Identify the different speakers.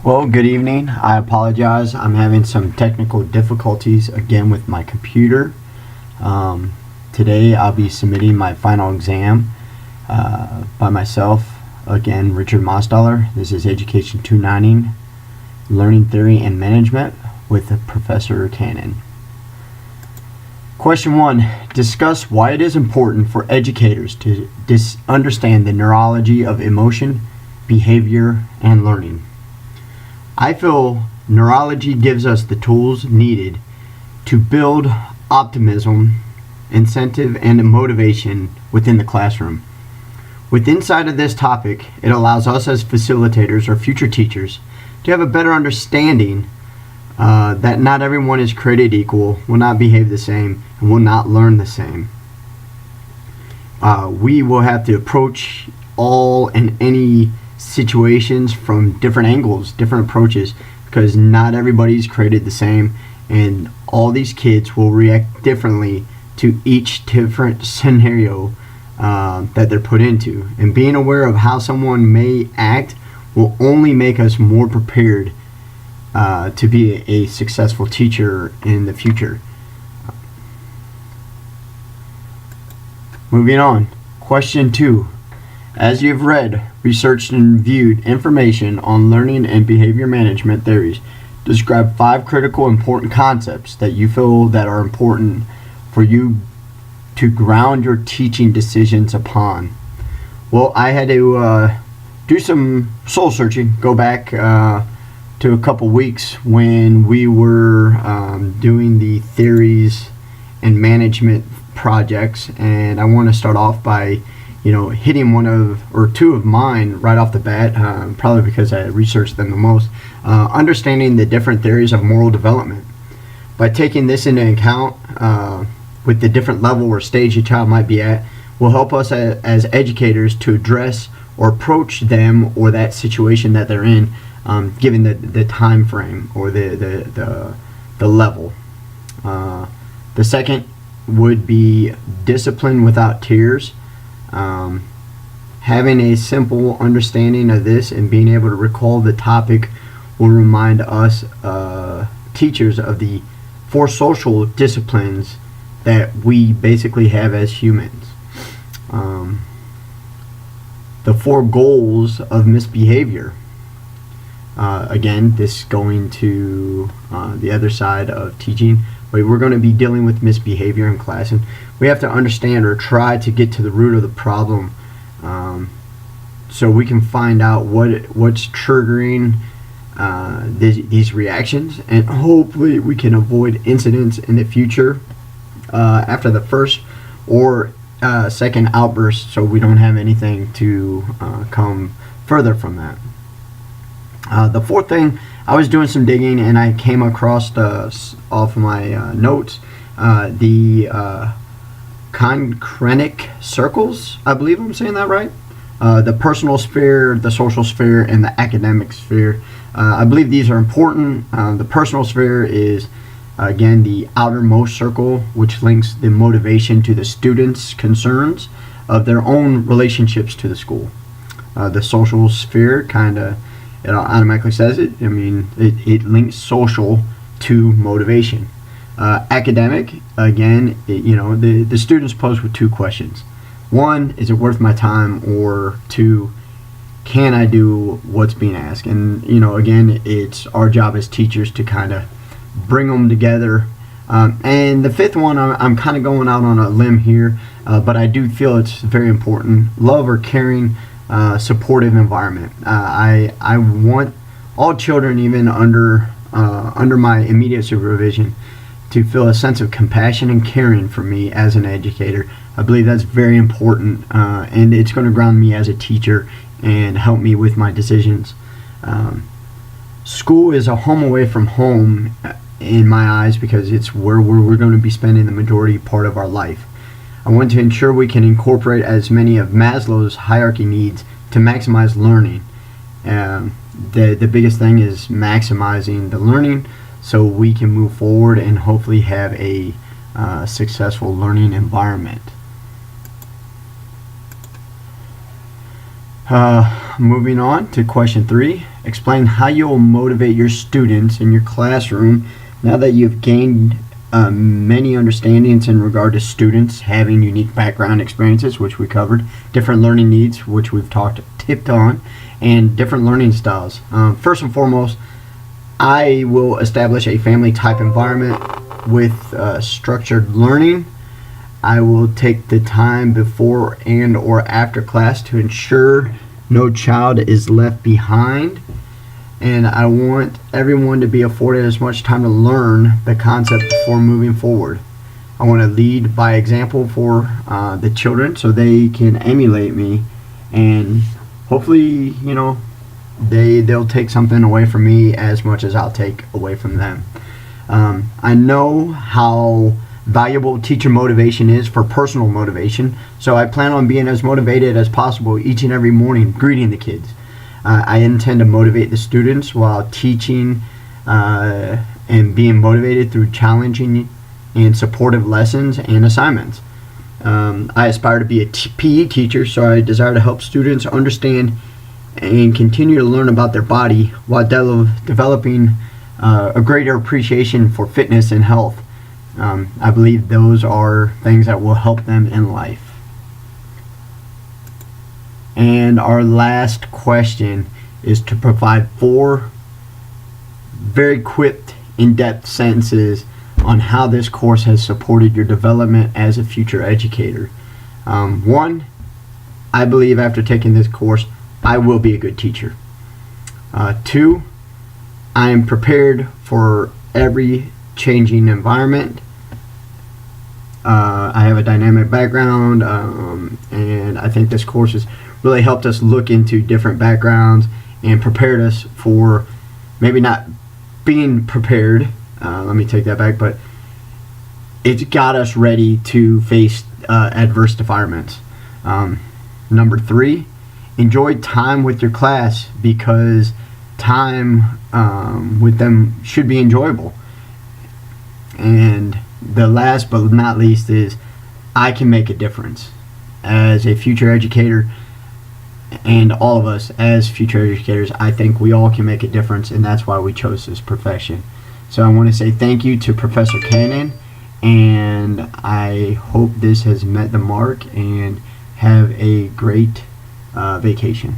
Speaker 1: Well, good evening. I apologize. I'm having some technical difficulties again with my computer. Today I'll be submitting my final exam by myself. Again, Richard Mostoller. This is EDU290, Learning Theory and Management with Professor Cannon. Question 1. Discuss why it is important for educators to understand the neurology of emotion, behavior, and learning. I feel neurology gives us the tools needed to build optimism, incentive, and motivation within the classroom. With inside of this topic, it allows us as facilitators or future teachers to have a better understanding that not everyone is created equal, will not behave the same, and will not learn the same. We will have to approach all and any situations from different angles, different approaches, because not everybody's created the same, and all these kids will react differently to each different scenario that they're put into. And being aware of how someone may act will only make us more prepared to be a successful teacher in the future. Moving on. Question 2. As you've read, researched, and viewed information on learning and behavior management theories, describe 5 critical important concepts that you feel that are important for you to ground your teaching decisions upon. Well, I had to do some soul searching, go back to a couple weeks when we were doing the theories and management projects, and I want to start off by hitting one or two of mine right off the bat, probably because I researched them the most. Understanding the different theories of moral development. By taking this into account with the different level or stage a child might be at, will help us as educators to address or approach them or that situation that they're in, given the time frame or the level. The second would be discipline without tears. Having a simple understanding of this and being able to recall the topic will remind us teachers of the 4 social disciplines that we basically have as humans. The 4 goals of misbehavior. Again, this going to the other side of teaching. We're going to be dealing with misbehavior in class, and we have to understand or try to get to the root of the problem, so we can find out what's triggering these reactions, and hopefully we can avoid incidents in the future after the first or second outburst, so we don't have anything to come further from that. The 4th thing, I was doing some digging and I came across off my notes the concrenic circles. I believe I'm saying that right. The personal sphere, the social sphere, and the academic sphere. I believe these are important. The personal sphere is again the outermost circle, which links the motivation to the students' concerns of their own relationships to the school. The social sphere it automatically says it. I mean, it links social to motivation. Academic, again, the students pose with 2 questions. 1, is it worth my time? Or 2, can I do what's being asked? And again, it's our job as teachers to kind of bring them together. And the 5th one, I'm kind of going out on a limb here, but I do feel it's very important. Love or caring, supportive environment. I want all children, even under my immediate supervision, to feel a sense of compassion and caring for me as an educator. I believe that's very important, and it's going to ground me as a teacher and help me with my decisions. School is a home away from home in my eyes, because it's where we're going to be spending the majority part of our life. I want to ensure we can incorporate as many of Maslow's hierarchy needs to maximize learning. The biggest thing is maximizing the learning so we can move forward and hopefully have a successful learning environment. Moving on to question 3. Explain how you will motivate your students in your classroom now that you've gained many understandings in regard to students having unique background experiences, which we covered, different learning needs, which we've tipped on, and different learning styles. First and foremost, I will establish a family type environment with structured learning. I will take the time before and or after class to ensure no child is left behind, and I want everyone to be afforded as much time to learn the concept before moving forward. I want to lead by example for the children so they can emulate me, and hopefully, they'll take something away from me as much as I'll take away from them. I know how valuable teacher motivation is for personal motivation, so I plan on being as motivated as possible each and every morning greeting the kids. I intend to motivate the students while teaching and being motivated through challenging and supportive lessons and assignments. I aspire to be a PE teacher, so I desire to help students understand and continue to learn about their body while developing a greater appreciation for fitness and health. I believe those are things that will help them in life. And our last question is to provide 4 very quick, in-depth sentences on how this course has supported your development as a future educator. 1, I believe after taking this course, I will be a good teacher. 2, I am prepared for every changing environment. I have a dynamic background, and I think this course has really helped us look into different backgrounds and prepared us for maybe not being prepared, let me take that back, but it's got us ready to face adverse environments. Number 3, enjoy time with your class, because time with them should be enjoyable. And the last but not least is I can make a difference. As a future educator, and all of us as future educators, I think we all can make a difference, and that's why we chose this profession. So I want to say thank you to Professor Cannon, and I hope this has met the mark, and have a great vacation.